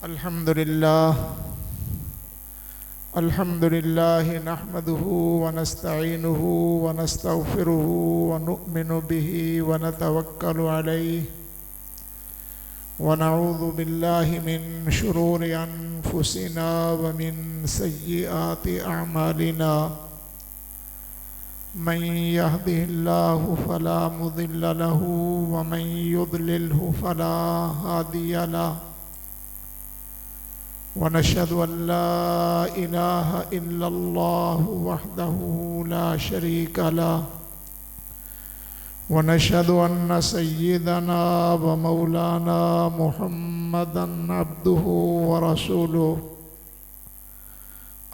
अल्हम्दुलिल्लाह नहमदुहु व नस्तईनुहु व नस्तगफिरुहु व नु'मिनु बिही व नतवक्कलु अलैहि व नऊज़ु बिल्लाहि मिन शुरूरि अनफुसिना व मिन सय्यिआति अअमालिना मन यहदिहिल्लाहु फला मुदिल्ल लहु व मन युद्लिल्हु फला हादिय लहु व नशहदु अन ला इलाहा इल्लल्लाहु वहदहु ला शरीका लहु व नशहदु अन्न सय्यिदना व मौलाना मुहम्मदन अब्दुहु व रसूलुहु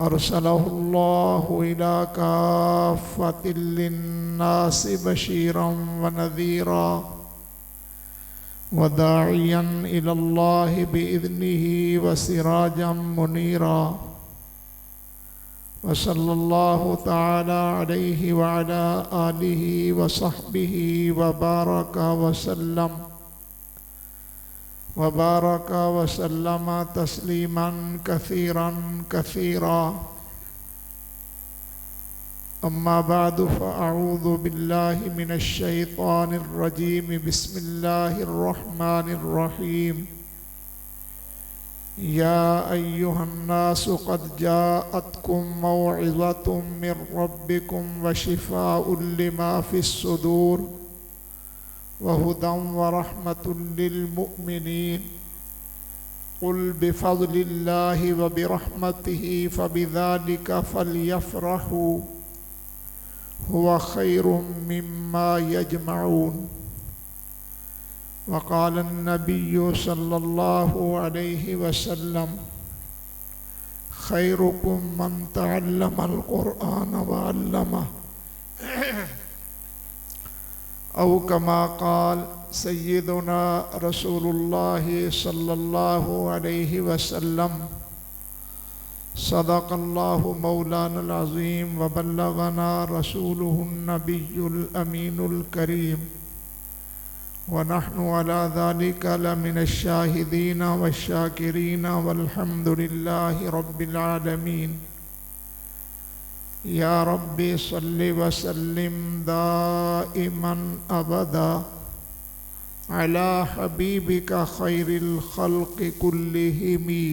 अरसलहुल्लाहु इला काफ़्फ़तिल लिन्नासि बशीरन व नज़ीरा व दाइयन इलल्लाहि बिइज़्निही व सिराजम मुनीरा व सल्लल्लाहु तआला अलैहि व अला आलिहि व सहबिही व बारका व सल्लम तस्लीमन कसीरन कसीरा। अम्मा बादु फ़अऊज़ु बिल्लाहि मिनश शैतानिर रजीम बिस्मिल्लाहिर रहमानिर रहीम। या अय्युहन्नासु क़द जाअतकुम मौइज़तुम मिर रब्बिकुम व शिफ़ाउल लिमा फ़िस्सुदूर व हुदन व रहमतुल लिल मुअ्मिनीन। क़ुल बिफ़ज़लिल्लाहि व बिरहमतिही फ़बिज़ालिका फ़लयफ़रहू हुवा खैरुम मिम्मा यजमऊन। वक़ाल अन्नबिय्यु सल्लल्लाहु अलैहि वसल्लम खैरुकुम मन तअल्लमल क़ुरआन व अल्लमह औ कमा क़ाल सय्यिदुना रसूलुल्लाहि सल्लल्लाहु अलैहि वसल्लम सदक़ल्लाहु मौलानल अज़ीम व बल्लगना रसूलुहुन नबियुल अमीनुल करीम व नहनु अला ज़ालिका लमिनश शाहिदीन वश्शाकिरीन वल्हम्दुलिल्लाहि रब्बिल आलमीन। या रब्बि सल्लि व सल्लिम दाइमन अबदा अला हबीबिका खैरिल खल्क़ि कुल्लिहिमी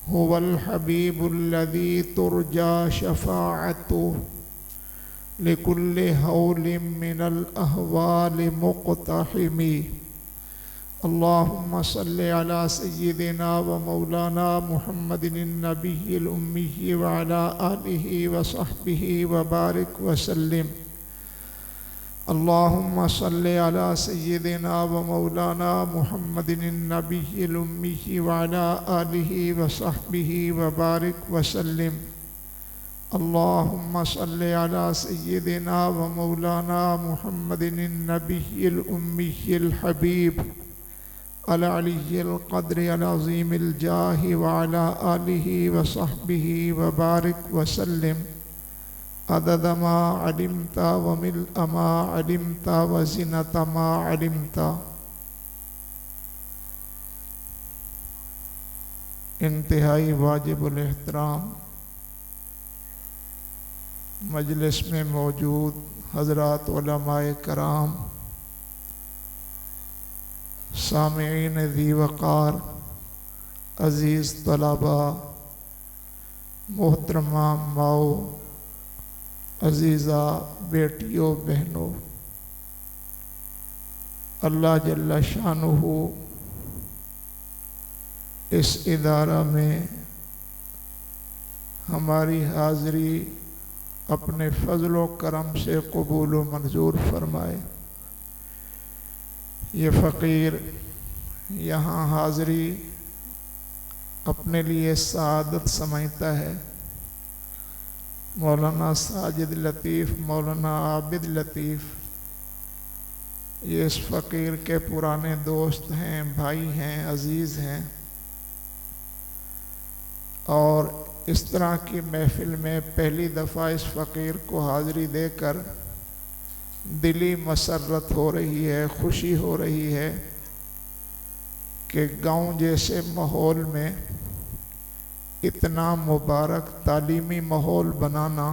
हुवल हबीबुल्लज़ी तुरजा शफ़ाअतुहु लिकुल्लि हौलिम मिनल अहवालि मुक़्तहिमी। अल्लाहुम्मा सल्लि अला सय्यिदिना व मौलाना मुहम्मदिन नबिय्यिल उम्मी व अला आलिहि व सहबिहि व बारिक व सल्लिम। अल्लाहुम्मा सल्लि अला सय्यिदिना व मौलाना मुहम्मदिन नबिय्यिल उम्मी व अला आलिहि व सहबिहि व बारिक व सल्लिम। अल्लाहुम्मा सल्लि अला सय्यिदिना व मौलाना मुहम्मदिन नबिय्यिल उम्मील हबीब अल अलिय्यिल क़द्रि अल अज़ीमिल जाहि व अला आलिहि व सहबिहि व बारिक व सल्लिम अदद मा अलिमता व मिल्अ मा अलिमता व ज़िनत मा अलिमता। इंतहाई वाजिबुल एहतराम मजलिस में मौजूद हज़रात उलमाए कराम, सामिईन ज़ी वक़ार, अज़ीज़ तलबा, मोहतरमा माओ, अज़ीज़ा बेटियों बहनों, अल्लाह जल्ल शानुहु इस इदारा में हमारी हाज़री अपने फ़ज़्ल व करम से कबूल व मंजूर फरमाए। ये फ़कीर यहाँ हाज़री अपने लिए सआदत समझता है। मौलाना साजिद लतीफ़, मौलाना आबिद लतीफ़ ये इस फ़कीर के पुराने दोस्त हैं, भाई हैं, अज़ीज़ हैं और इस तरह की महफ़िल में पहली दफ़ा इस फ़कीर को हाज़री देकर दिली मसरत हो रही है, खुशी हो रही है कि गांव जैसे माहौल में इतना मुबारक तालीमी माहौल बनाना,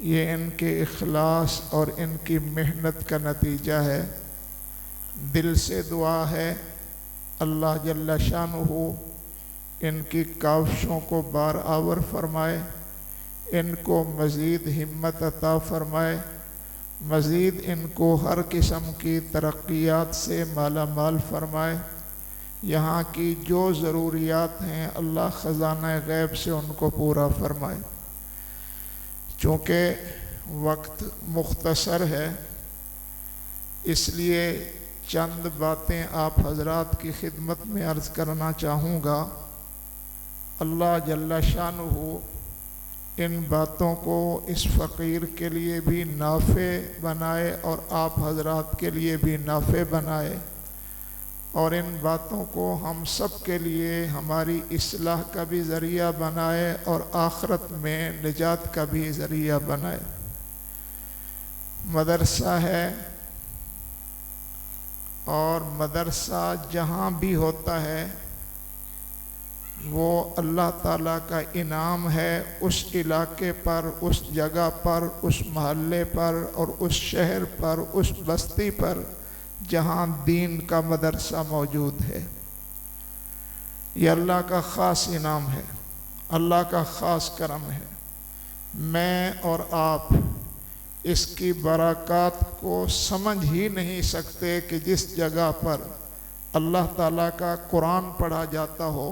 ये इनके इखलास और इनकी मेहनत का नतीजा है। दिल से दुआ है अल्लाह जल्ला शानुहु इनकी काविशों को बार आवर फरमाए, इनको मज़ीद हिम्मत अता फरमाए, मज़ीद इनको हर किस्म की तरक्यात से माला माल फरमाए। यहाँ की जो ज़रूरियात हैं अल्लाह ख़ज़ाना गैब से उनको पूरा फरमाए। चूँकि वक्त मुख्तसर है, इसलिए चंद बातें आप हज़रात की खिदमत में अर्ज़ करना चाहूँगा। अल्लाह जल्ला शानुहु इन बातों को इस फ़कीर के लिए भी नाफ़े बनाए और आप हज़रात के लिए भी नाफ़े बनाए, और इन बातों को हम सब के लिए हमारी इस्लाह का भी ज़रिया बनाए और आखिरत में निजात का भी ज़रिया बनाए। मदरसा है और मदरसा जहाँ भी होता है वो अल्लाह ताला का इनाम है। उस इलाके पर, उस जगह पर, उस महल्ले पर और उस शहर पर, उस बस्ती पर जहाँ दीन का मदरसा मौजूद है, ये अल्लाह का ख़ास इनाम है, अल्लाह का ख़ास करम है। मैं और आप इसकी बरक़ात को समझ ही नहीं सकते कि जिस जगह पर अल्लाह ताला का कुरान पढ़ा जाता हो,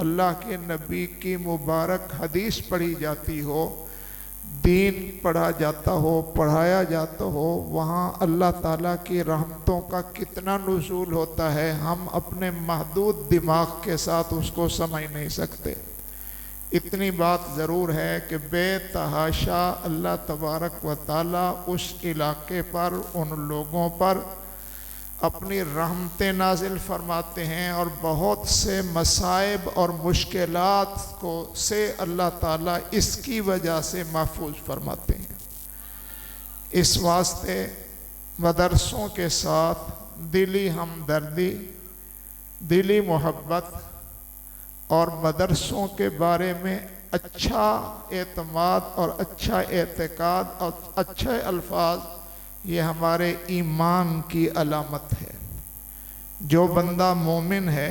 अल्लाह के नबी की मुबारक हदीस पढ़ी जाती हो, दीन पढ़ा जाता हो, पढ़ाया जाता हो, वहाँ अल्लाह ताला की रहमतों का कितना नुज़ूल होता है, हम अपने महदूद दिमाग के साथ उसको समझ नहीं सकते। इतनी बात ज़रूर है कि बेतहाशा अल्लाह तबारक व ताला उस इलाके पर, उन लोगों पर अपनी रहमतें नाजिल फरमाते हैं और बहुत से मसाइब और मुश्किलात को से अल्लाह ताला इसकी वजह से महफूज फरमाते हैं। इस वास्ते मदरसों के साथ दिली हमदर्दी, दिली मोहब्बत और मदरसों के बारे में अच्छा एतमाद और अच्छा एतकाद और अच्छे अल्फाज, ये हमारे ईमान की अलामत है। जो बंदा मोमिन है,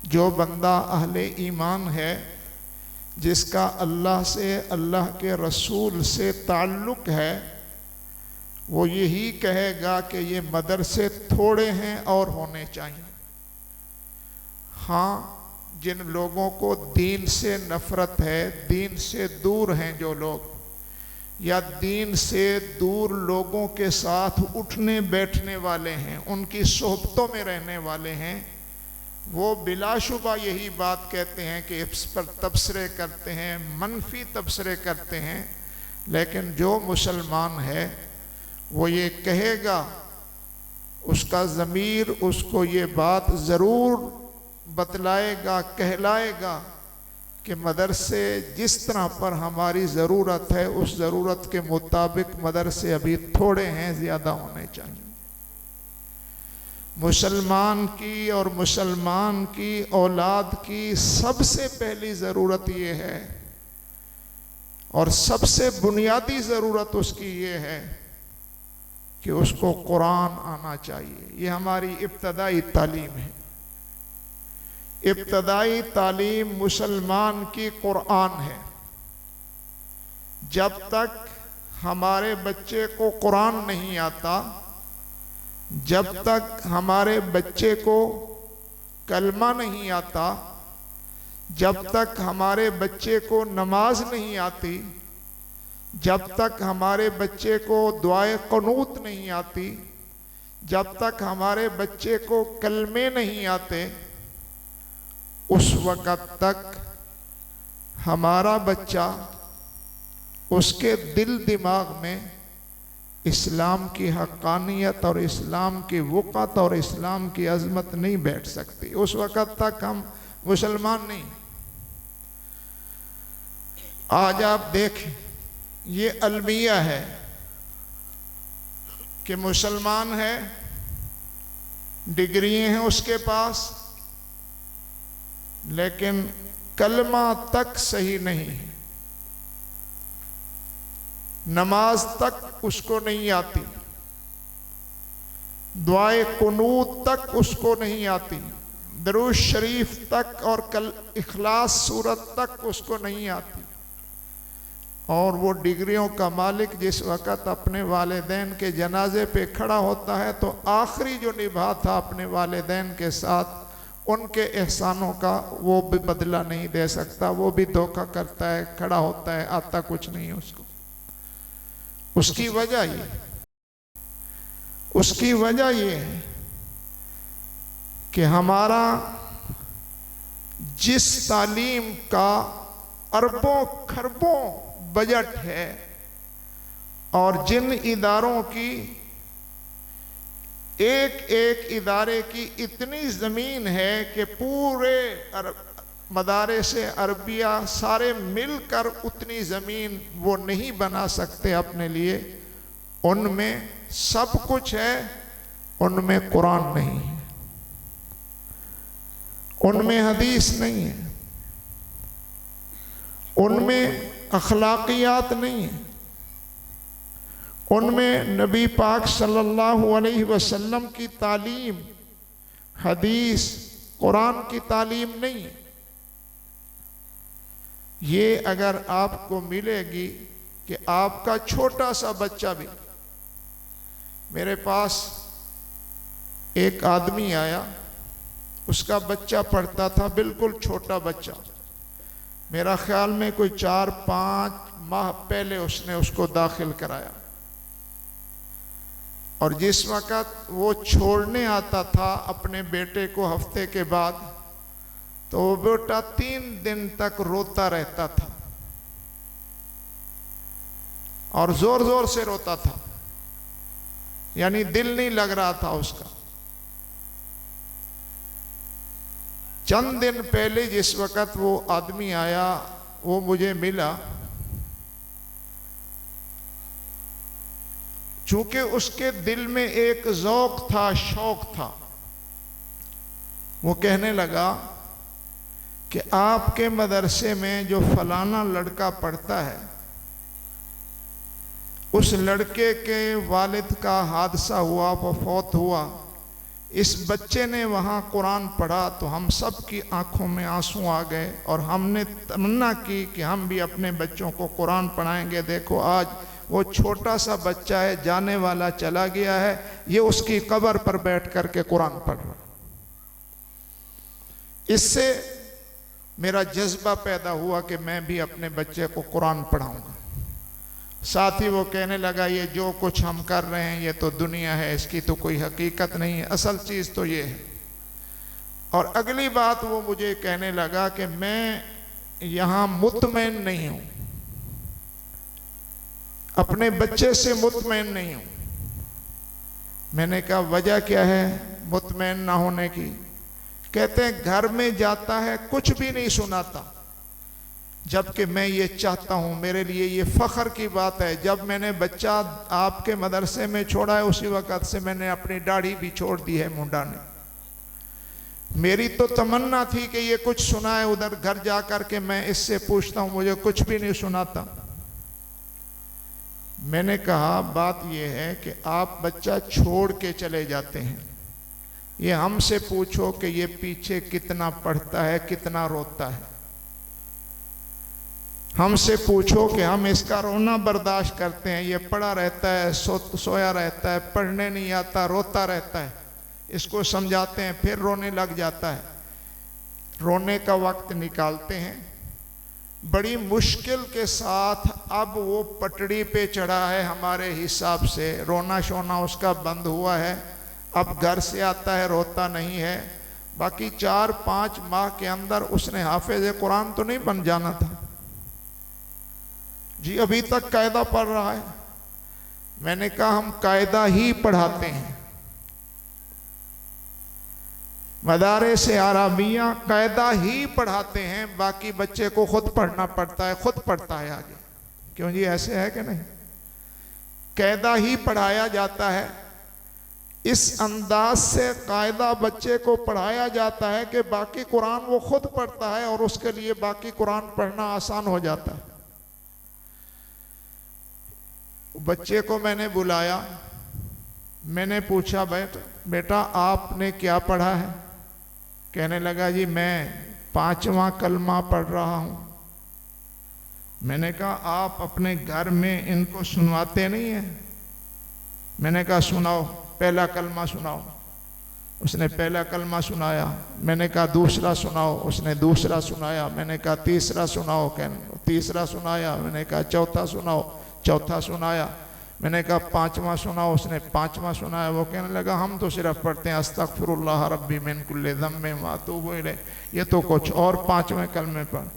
जो बंदा अहले ईमान है, जिसका अल्लाह से, अल्लाह के रसूल से ताल्लुक़ है, वो यही कहेगा कि ये मदरसे थोड़े हैं और होने चाहिए। हाँ, जिन लोगों को दीन से नफ़रत है, दीन से दूर हैं जो लोग, या दीन से दूर लोगों के साथ उठने बैठने वाले हैं, उनकी सोहबतों में रहने वाले हैं, वो बिलाशुबा यही बात कहते हैं कि इस पर तबसरे करते हैं, मनफी तबसरे करते हैं। लेकिन जो मुसलमान है वो ये कहेगा, उसका ज़मीर उसको ये बात ज़रूर बतलाएगा, कहलाएगा कि मदरसे जिस तरह पर हमारी ज़रूरत है, उस ज़रूरत के मुताबिक मदरसे अभी थोड़े हैं, ज़्यादा होने चाहिए। मुसलमान की और मुसलमान की औलाद की सबसे पहली ज़रूरत ये है और सबसे बुनियादी ज़रूरत उसकी ये है कि उसको कुरान आना चाहिए। ये हमारी इब्तदाई तालीम है। इब्तदाई तालीम मुसलमान की कुरान है। जब तक हमारे बच्चे को कुरान नहीं आता, जब तक हमारे बच्चे को कलमा नहीं आता, जब तक हमारे बच्चे को नमाज नहीं आती, जब तक हमारे बच्चे को दुआए क़ुनूत नहीं आती, जब तक हमारे बच्चे को कलमे नहीं आते, उस वक़्त तक हमारा बच्चा, उसके दिल दिमाग में इस्लाम की हक़ानियत और इस्लाम की वक़्त और इस्लाम की अज़मत नहीं बैठ सकती। उस वक़्त तक हम मुसलमान नहीं। आज आप देखें, ये अलमिया है कि मुसलमान है डिग्री हैं उसके पास, लेकिन कलमा तक सही नहीं है, नमाज तक उसको नहीं आती, दुआए कुनूत तक उसको नहीं आती, दरूद शरीफ तक और कल इखलास सूरत तक उसको नहीं आती। और वो डिग्रियों का मालिक जिस वक़्त अपने वालिदैन के जनाजे पे खड़ा होता है तो आखिरी जो निभा था अपने वालिदैन के साथ, उनके एहसानों का वो भी बदला नहीं दे सकता, वो भी धोखा करता है, खड़ा होता है, आता कुछ नहीं उसको। उसकी वजह ये है कि हमारा जिस तालीम का अरबों खरबों बजट है और जिन इदारों की एक एक इदारे की इतनी ज़मीन है कि पूरे मदारे से अरबिया सारे मिलकर उतनी ज़मीन वो नहीं बना सकते अपने लिए, उनमें सब कुछ है, उनमें कुरान नहीं है, उनमें हदीस नहीं है, उनमें अखलाकियात नहीं है, उनमें नबी पाक सल्लल्लाहु अलैहि वसल्लम की तालीम, हदीस, कुरान की तालीम नहीं। ये अगर आपको मिलेगी कि आपका छोटा सा बच्चा भी, मेरे पास एक आदमी आया, उसका बच्चा पढ़ता था, बिल्कुल छोटा बच्चा, मेरा ख्याल में कोई 4-5 माह पहले उसने उसको दाखिल कराया, और जिस वक़्त वो छोड़ने आता था अपने बेटे को हफ्ते के बाद, तो वो बेटा 3 दिन तक रोता रहता था और जोर जोर से रोता था, यानी दिल नहीं लग रहा था उसका। चंद दिन पहले जिस वक़्त वो आदमी आया, वो मुझे मिला, चूंकि उसके दिल में एक ज़ौक़ था, शौक़ था, वो कहने लगा कि आपके मदरसे में जो फलाना लड़का पढ़ता है, उस लड़के के वालिद का हादसा हुआ, वो फौत हुआ, इस बच्चे ने वहाँ कुरान पढ़ा तो हम सब की आंखों में आंसू आ गए और हमने तमन्ना की कि हम भी अपने बच्चों को कुरान पढ़ाएंगे। देखो आज वो छोटा सा बच्चा है, जाने वाला चला गया है, ये उसकी कब्र पर बैठ कर के कुरान पढ़ रहा। इससे मेरा जज्बा पैदा हुआ कि मैं भी अपने बच्चे को कुरान पढ़ाऊंगा। साथ ही वो कहने लगा, ये जो कुछ हम कर रहे हैं ये तो दुनिया है, इसकी तो कोई हकीकत नहीं है, असल चीज़ तो ये है। और अगली बात वो मुझे कहने लगा कि मैं यहाँ मुतमैन नहीं हूँ, अपने बच्चे से मुतमैन नहीं हूँ। मैंने कहा वजह क्या है मुतमैन ना होने की? कहते हैं घर में जाता है कुछ भी नहीं सुनाता, जबकि मैं ये चाहता हूँ, मेरे लिए ये फ़ख्र की बात है, जब मैंने बच्चा आपके मदरसे में छोड़ा है उसी वक़्त से मैंने अपनी दाढ़ी भी छोड़ दी है मुंडाने। मेरी तो तमन्ना थी कि ये कुछ सुनाए, उधर घर जा कर के मैं इससे पूछता हूँ, मुझे कुछ भी नहीं सुनाता। मैंने कहा बात ये है कि आप बच्चा छोड़ के चले जाते हैं, ये हमसे पूछो कि ये पीछे कितना पढ़ता है, कितना रोता है। हमसे पूछो कि हम इसका रोना बर्दाश्त करते हैं, ये पड़ा रहता है, सोया रहता है, पढ़ने नहीं आता, रोता रहता है, इसको समझाते हैं फिर रोने लग जाता है। रोने का वक्त निकालते हैं, बड़ी मुश्किल के साथ अब वो पटड़ी पे चढ़ा है हमारे हिसाब से, रोना शोना उसका बंद हुआ है, अब घर से आता है, रोता नहीं है। बाकी 4-5 माह के अंदर उसने हाफिज कुरान तो नहीं बन जाना था जी, अभी तक कायदा पढ़ रहा है। मैंने कहा हम कायदा ही पढ़ाते हैं, मदारिस अरबिया कायदा ही पढ़ाते हैं, बाकी बच्चे को खुद पढ़ना पड़ता है, खुद पढ़ता है आगे। क्यों जी, ऐसे है कि नहीं? कायदा ही पढ़ाया जाता है। इस अंदाज से कायदा बच्चे को पढ़ाया जाता है कि बाकी कुरान वो खुद पढ़ता है और उसके लिए बाकी कुरान पढ़ना आसान हो जाता है। बच्चे को मैंने बुलाया, मैंने पूछा बेटा आपने क्या पढ़ा है? कहने लगा जी मैं 5वां कलमा पढ़ रहा हूं। मैंने कहा आप अपने घर में इनको सुनवाते नहीं हैं? मैंने कहा सुनाओ, पहला कलमा सुनाओ। उसने पहला कलमा सुनाया। मैंने कहा दूसरा सुनाओ, उसने दूसरा सुनाया। मैंने कहा तीसरा सुनाओ, तीसरा सुनाया। मैंने कहा चौथा सुनाओ, चौथा सुनाया। मैंने कहा 5वां सुनाओ, उसने 5वां सुनाया। वो कहने लगा हम तो सिर्फ पढ़ते हैं अस्तगफिरुल्लाह रब्बी मिन कुल्लि ज़म्बिन व अतूबु इलैह, ये तो कुछ और 5वें कलमे पर।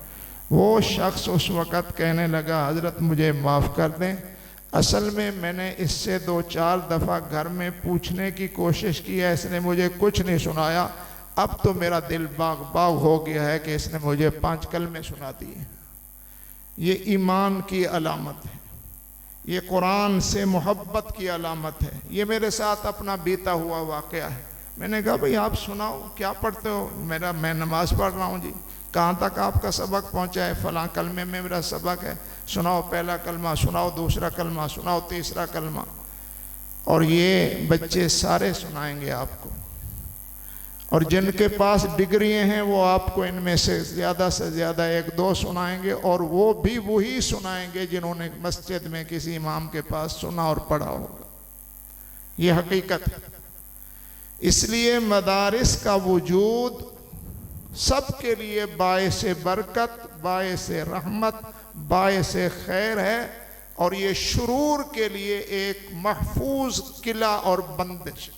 वो शख्स उस वक़्त कहने लगा हज़रत मुझे माफ़ कर दें, असल में मैंने इससे 2-4 दफ़ा घर में पूछने की कोशिश की है, इसने मुझे कुछ नहीं सुनाया। अब तो मेरा दिल बाग बाग हो गया है कि इसने मुझे 5 कलमे सुना दिए। ये ईमान की अलामत है, ये कुरान से मोहब्बत की अलामत है। ये मेरे साथ अपना बीता हुआ वाक़या है। मैंने कहा भाई आप सुनाओ, क्या पढ़ते हो? मैं नमाज़ पढ़ रहा हूँ जी। कहाँ तक आपका सबक पहुँचा है? फ़लाँ कलमे में मेरा सबक है। सुनाओ पहला कलमा, सुनाओ दूसरा कलमा, सुनाओ तीसरा कलमा। और ये बच्चे सारे सुनाएंगे आपको, और जिनके पास डिग्रियां हैं वो आपको इनमें से ज़्यादा 1-2 सुनाएंगे, और वो भी वही सुनाएंगे जिन्होंने मस्जिद में किसी इमाम के पास सुना और पढ़ा होगा। ये हकीकत है। इसलिए मदारिस का वजूद सबके लिए बायस बरकत, बायस रहमत, बायस खैर है, और ये शुरूर के लिए एक महफूज किला और बंदिश।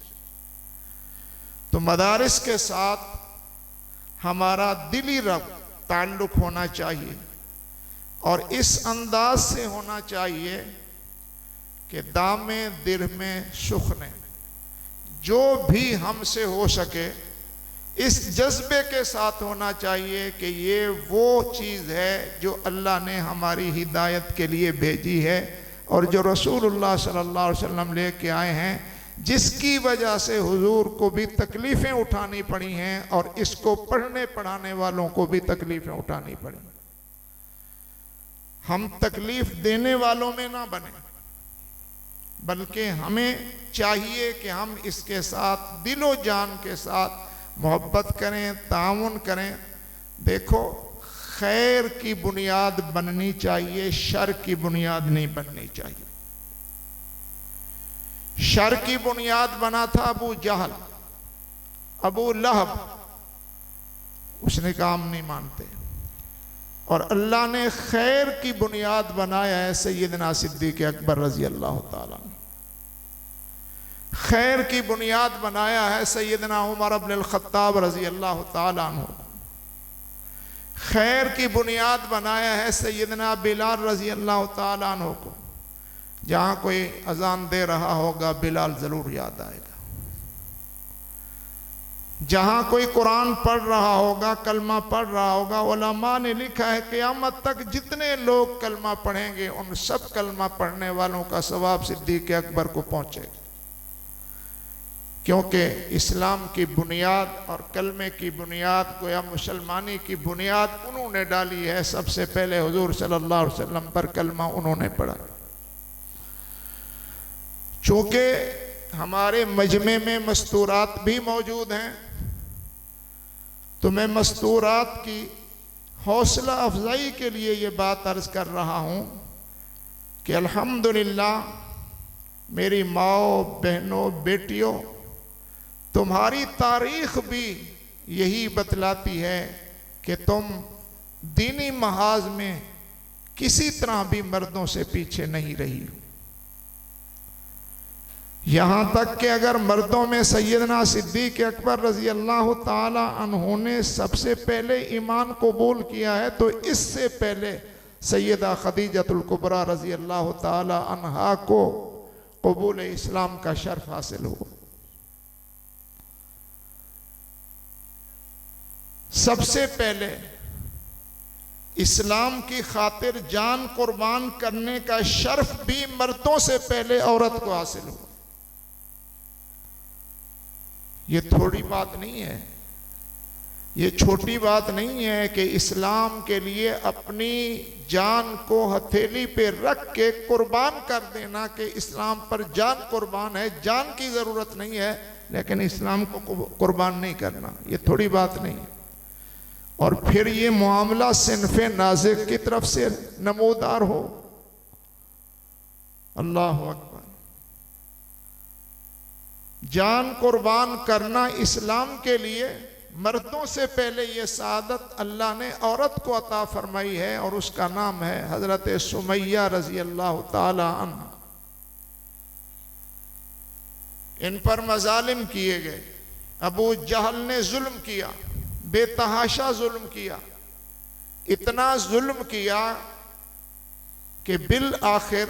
तो मदारिस के साथ हमारा दिली ताल्लुक़ होना चाहिए, और इस अंदाज से होना चाहिए कि दामे दिल में सुख ने, जो भी हमसे हो सके इस जज्बे के साथ होना चाहिए कि ये वो चीज़ है जो अल्लाह ने हमारी हिदायत के लिए भेजी है, और जो रसूलुल्लाह सल्लल्लाहु अलैहि वसल्लम लेके आए हैं, जिसकी वजह से हुजूर को भी तकलीफ़ें उठानी पड़ी हैं और इसको पढ़ने पढ़ाने वालों को भी तकलीफ़ें उठानी पड़ी। हम तकलीफ़ देने वालों में ना बने, बल्कि हमें चाहिए कि हम इसके साथ दिलो जान के साथ मोहब्बत करें, ताउन करें। देखो खैर की बुनियाद बननी चाहिए, शर की बुनियाद नहीं बननी चाहिए। शर की बुनियाद बना था अबू जहल, अबू लहब, उसने काम नहीं मानते, और अल्लाह ने खैर की बुनियाद बनाया है सैयदना सिद्दीक़ अकबर रज़ी अल्लाह ताला। खैर की बुनियाद बनाया है सैयदना उमर इब्न अल-खत्ताब रज़ी अल्लाह ताला अन्हु। खैर की बुनियाद बनाया है सैयदना बिलाल रज़ी अल्लाह ताला अन्हु को। जहाँ कोई अजान दे रहा होगा बिलाल ज़रूर याद आएगा। जहाँ कोई कुरान पढ़ रहा होगा, कलमा पढ़ रहा होगा, उलमा ने लिखा है क़यामत तक जितने लोग कलमा पढ़ेंगे उन सब कलमा पढ़ने वालों का सवाब सिद्दीक़ अकबर को पहुँचेगा। क्योंकि इस्लाम की बुनियाद और कलमे की बुनियाद, गोया मुसलमानी की बुनियाद उन्होंने डाली है। सबसे पहले हुजूर सल्लल्लाहु अलैहि वसल्लम पर कलमा उन्होंने पढ़ा। चूँकि हमारे मजमे में मस्तूरात भी मौजूद हैं, तो मैं मस्तूरात की हौसला अफजाई के लिए ये बात अर्ज़ कर रहा हूँ कि अल्हम्दुलिल्लाह मेरी माओ, बहनों, बेटियों, तुम्हारी तारीख़ भी यही बतलाती है कि तुम दीनी महाज में किसी तरह भी मर्दों से पीछे नहीं रही हो। यहाँ तक कि अगर मर्दों में सैयदना सिद्दीक़ अकबर रज़ी अल्लाह ताला अन्हु ने सबसे पहले ईमान कबूल किया है, तो इससे पहले सैयदा खदीजतुल कुबरा रज़ी अल्लाह ताला अन्हा को कबूल इस्लाम का शर्फ हासिल हुआ। सबसे पहले इस्लाम की खातिर जान कुर्बान करने का शर्फ भी मर्दों से पहले औरत को हासिल हुआ। ये थोड़ी बात नहीं है, ये छोटी बात नहीं है कि इस्लाम के लिए अपनी जान को हथेली पे रख के कुर्बान कर देना कि इस्लाम पर जान कुर्बान है। जान की ज़रूरत नहीं है लेकिन इस्लाम को कुर्बान नहीं करना, ये थोड़ी बात नहीं है। और फिर ये मामला सिनफ़े नाज़िक की तरफ से नमूदार हो। अल्लाह अकबर। जान कुर्बान करना इस्लाम के लिए मर्दों से पहले ये सआदत अल्लाह ने औरत को अता फरमाई है और उसका नाम है हजरत सुमैया रजी अल्लाह ताला अन्हा। इन पर मजालिम किए गए, अबू जहल ने जुल्म किया, बेतहाशा जुल्म किया, इतना जुल्म किया कि बिल आखिर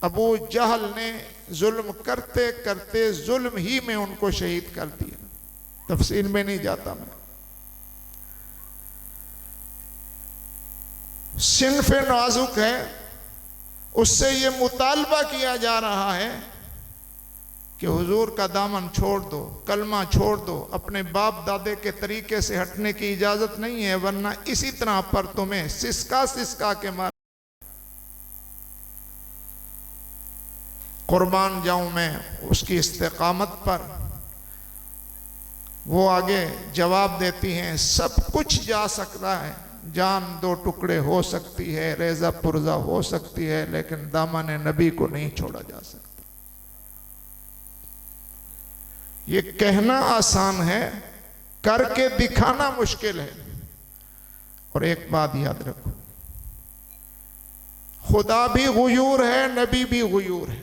अबू जहल ने जुल्म करते करते जुल्म ही में उनको शहीद कर दिया। तफसील में नहीं जाता मैं। सिन्फ़ नाजुक है, उससे ये मुतालबा किया जा रहा है कि हुजूर का दामन छोड़ दो, कलमा छोड़ दो, अपने बाप दादे के तरीके से हटने की इजाजत नहीं है, वरना इसी तरह पर तुम्हें सिसका सिसका के मार कुर्बान जाऊं मैं उसकी इस्तेकामत पर। वो आगे जवाब देती हैं, सब कुछ जा सकता है, जान दो टुकड़े हो सकती है, रेजा पुर्जा हो सकती है, लेकिन दामन नबी को नहीं छोड़ा जा सकता। ये कहना आसान है, करके दिखाना मुश्किल है। और एक बात याद रखो, खुदा भी गुयूर है, नबी भी गुयूर है।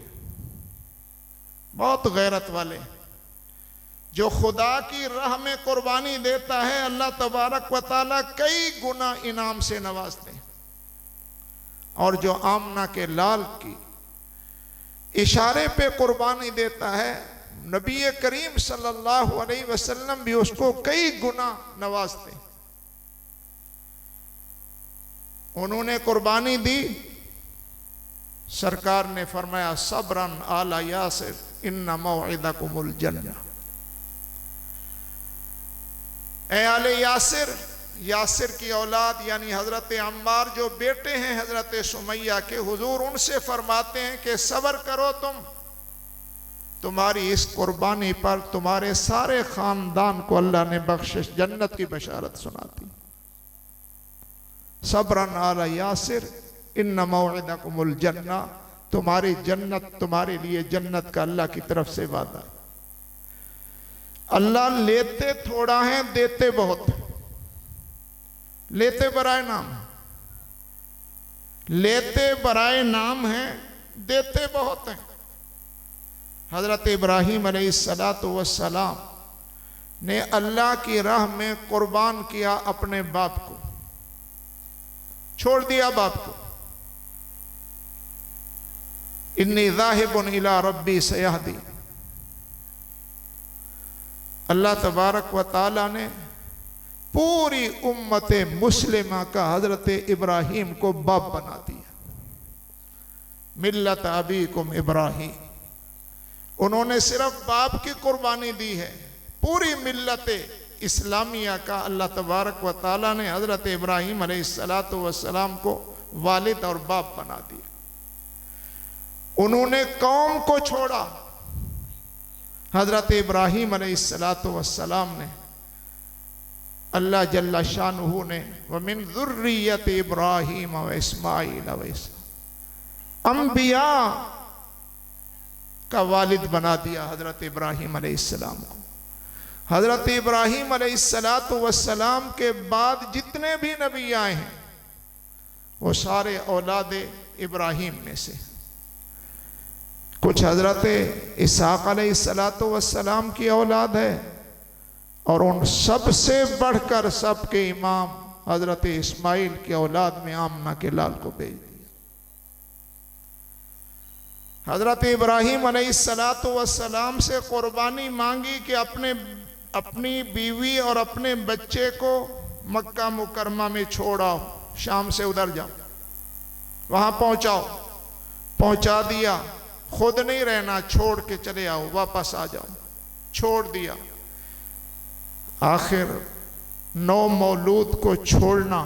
बहुत गैरत वाले जो खुदा की राह में कुर्बानी देता है, अल्लाह तबारक व तआला कई गुना इनाम से नवाजते हैं। और जो आमना के लाल की इशारे पे कुर्बानी देता है, नबी करीम सल्लल्लाहु अलैहि वसल्लम भी उसको कई गुना नवाजते हैं। उन्होंने कुर्बानी दी, सरकार ने फरमाया सब्रन आला यासिर इन्ना मौइदकुमुल जन्नह। ए आले यासिर, यासिर की औलाद यानी हजरत अम्मार जो बेटे हैं हजरत सुमैया के, हुजूर उनसे फरमाते हैं कि सब्र करो तुम्हारी इस कुर्बानी पर तुम्हारे सारे खानदान को अल्लाह ने बख्शिश जन्नत की बशारत सुनाती। सब्रन आला यासिर इन्ना मौइदकुमुल जन्नह, तुम्हारी जन्नत, तुम्हारे लिए जन्नत का अल्लाह की तरफ से वादा। अल्लाह लेते थोड़ा है, देते बहुत। लेते बराए नाम, लेते बराए नाम है, देते बहुत है। हजरत इब्राहीम अलैहिस्सलातु वस्सलाम ने अल्लाह की राह में कुर्बान किया अपने बाप को, छोड़ दिया बाप को। इन्नी ज़ाहिबुन इला रब्बी सयहदी। अल्लाह तबारक व ताला ने पूरी उम्मत मुस्लिमा का हजरत इब्राहीम को बाप बना दिया। मिल्लत अबीकुम इब्राहीम, उन्होंने सिर्फ बाप की कुर्बानी दी है। पूरी मिल्लत इस्लामिया का अल्लाह तबारक व ताला ने हजरत इब्राहीम अलैहिस्सलातु वस्सलाम को वालिद और बाप बना दिया। उन्होंने कौम को छोड़ा, हजरत इब्राहीम अलैहिस्सलातु वस्सलाम ने, अल्लाह जल्ला शानुहु ने वमिन ज़ुर्रियत इब्राहीम व इस्माईल व इस्हाक़, अंबिया का वालिद बना दिया हजरत इब्राहीम अलैहिस्सलाम को। हजरत इब्राहीम अलैहिस्सलातु वस्सलाम के बाद जितने भी नबी आए हैं वो सारे औलाद इब्राहीम में से। कुछ हजरत इसहाक़ अलैहिस्सलातु वस्सलाम की औलाद है और उन सबसे बढ़कर सबके इमाम हजरत इस्माइल की औलाद में आमना के लाल को भेज दिया। हजरत इब्राहीम अलैहिस्सलातु वस्सलाम से कुर्बानी मांगी कि अपनी बीवी और अपने बच्चे को मक्का मुकरमा में छोड़ाओ, शाम से उधर जाओ, वहां पहुंचाओ। पहुंचा दिया, खुद नहीं रहना, छोड़ के चले आओ, वापस आ जाओ। छोड़ दिया, आखिर 9 मौलूद को छोड़ना,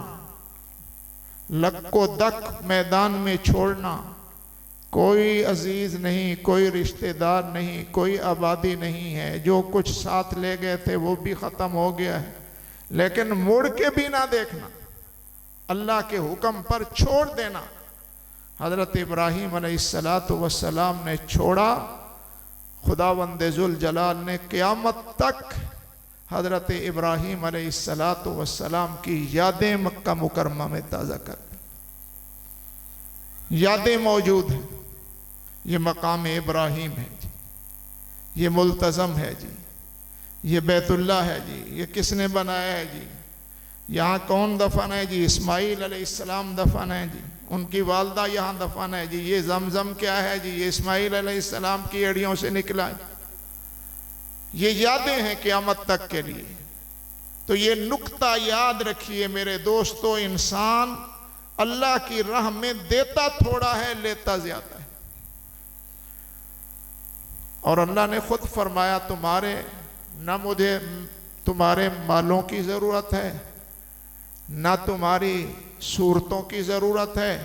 लक्को दक मैदान में छोड़ना, कोई अजीज नहीं, कोई रिश्तेदार नहीं, कोई आबादी नहीं है। जो कुछ साथ ले गए थे वो भी ख़त्म हो गया है, लेकिन मुड़ के भी ना देखना, अल्लाह के हुक्म पर छोड़ देना। हज़रत इब्राहीम अलैहिस्सलातु वस्सलाम ने छोड़ा, खुदावंद जुल जलाल ने क़यामत तक हज़रत इब्राहीम अलैहिस्सलातु वस्सलाम की यादें मक्का मुकरमा में ताज़ा कर दी। यादें मौजूद हैं। ये मकाम इब्राहीम है जी, ये मुल्तज़म है जी, ये बैतुल्लाह है जी, ये किसने बनाया है जी, यहाँ कौन दफन है जी, इस्माईल अलैहिस्सलाम दफन है जी, उनकी वालदा यहाँ दफन है जी, ये जमजम क्या है जी, ये इस्माईल अलैहिस्सलाम की एड़ियों से निकला है। ये यादें हैं क़यामत तक के लिए। तो ये नुक्ता याद रखिए मेरे दोस्तों, इंसान अल्लाह की राह में देता थोड़ा है, लेता ज्यादा है। और अल्लाह ने खुद फरमाया, ना मुझे तुम्हारे मालों की ज़रूरत है, ना तुम्हारी सूरतों की ज़रूरत है।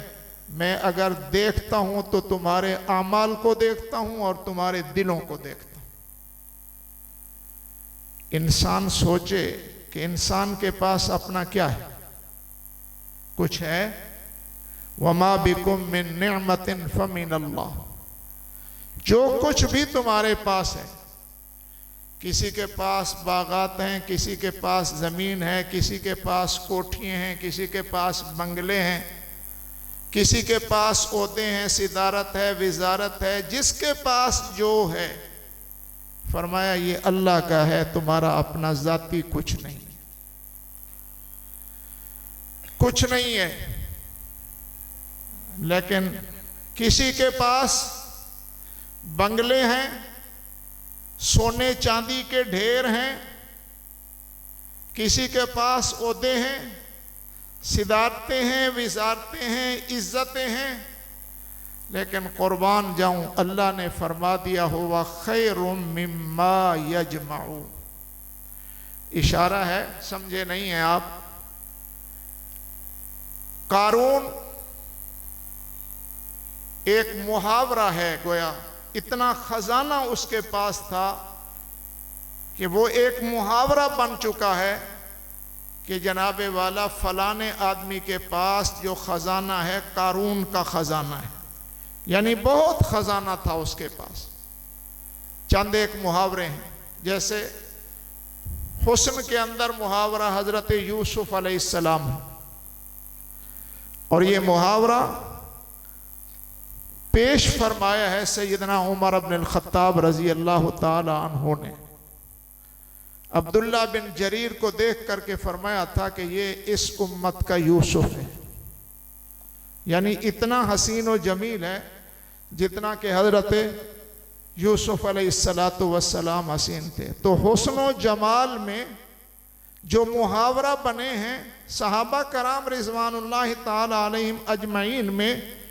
मैं अगर देखता हूं तो तुम्हारे आमाल को देखता हूं और तुम्हारे दिलों को देखता हूं। इंसान सोचे कि इंसान के पास अपना क्या है, कुछ है। वमा बिकुम मिन निअमतिन फमिनल्लाह, जो कुछ भी तुम्हारे पास है, किसी के पास बागात हैं, किसी के पास ज़मीन है, किसी के पास कोठियाँ हैं, किसी के पास बंगले हैं, किसी के पास ओहदे हैं, सिदारत है, विजारत है, जिसके पास जो है, फरमाया ये अल्लाह का है, तुम्हारा अपना ज़ाती कुछ नहीं, कुछ नहीं है। लेकिन किसी के पास बंगले हैं, सोने चांदी के ढेर हैं, किसी के पास ओहदे हैं, सिदारतें हैं, विजारतें हैं, इज्जतें हैं। लेकिन कुर्बान जाऊं, अल्लाह ने फरमा दिया हुआ खैरुम मिम्मा यजमाऊ। इशारा है, समझे नहीं है आप। कारून एक मुहावरा है, गोया इतना खजाना उसके पास था कि वो एक मुहावरा बन चुका है कि जनाबे वाला फलाने आदमी के पास जो खजाना है कारून का खजाना है, यानी बहुत खजाना था उसके पास। चंद एक मुहावरे हैं, जैसे हुस्न के अंदर मुहावरा हजरत यूसुफ अलैहिस्सलाम है, और ये मुहावरा पेश फरमाया है सैयदना उमर इब्न अल-खत्ताब रजी अल्लाह ताला अन्हु ने। अब्दुल्ला बिन जरीर को देख करके फरमाया था कि ये इस उम्मत का यूसुफ है, यानी इतना हसीन व जमील है जितना कि हजरत यूसुफ अलैहिस्सलातु वस्सलाम हसीन थे। तो हुस्न व जमाल में जो मुहावरा बने हैं सहाबा कराम रिज़वानुल्लाह ताला अलैहिम अजमईन में,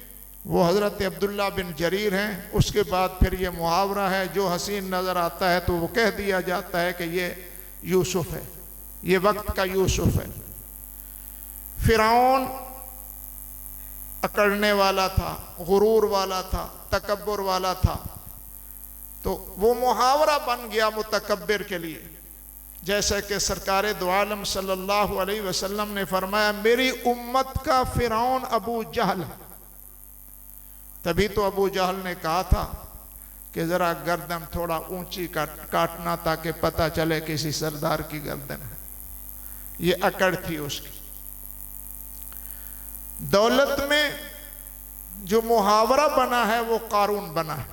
वो हज़रत अब्दुल्ला बिन जरीर हैं। उसके बाद फिर ये मुहावरा है, जो हसीन नज़र आता है तो वो कह दिया जाता है कि ये यूसुफ है, ये वक्त का यूसुफ है। फिरौन अकड़ने वाला था, गुरूर वाला था, तकब्बुर वाला था, तो वो मुहावरा बन गया मुतकब्बिर के लिए। जैसे कि सरकार दो आलम सल्लल्लाहु अलैहि वसल्लम ने फरमाया, मेरी उम्मत का फिरौन अबू जहल है। तभी तो अबू जहल ने कहा था कि ज़रा गर्दन थोड़ा ऊंची काटना ताकि पता चले किसी सरदार की गर्दन है। ये अकड़ थी उसकी। दौलत में जो मुहावरा बना है वो कारून बना है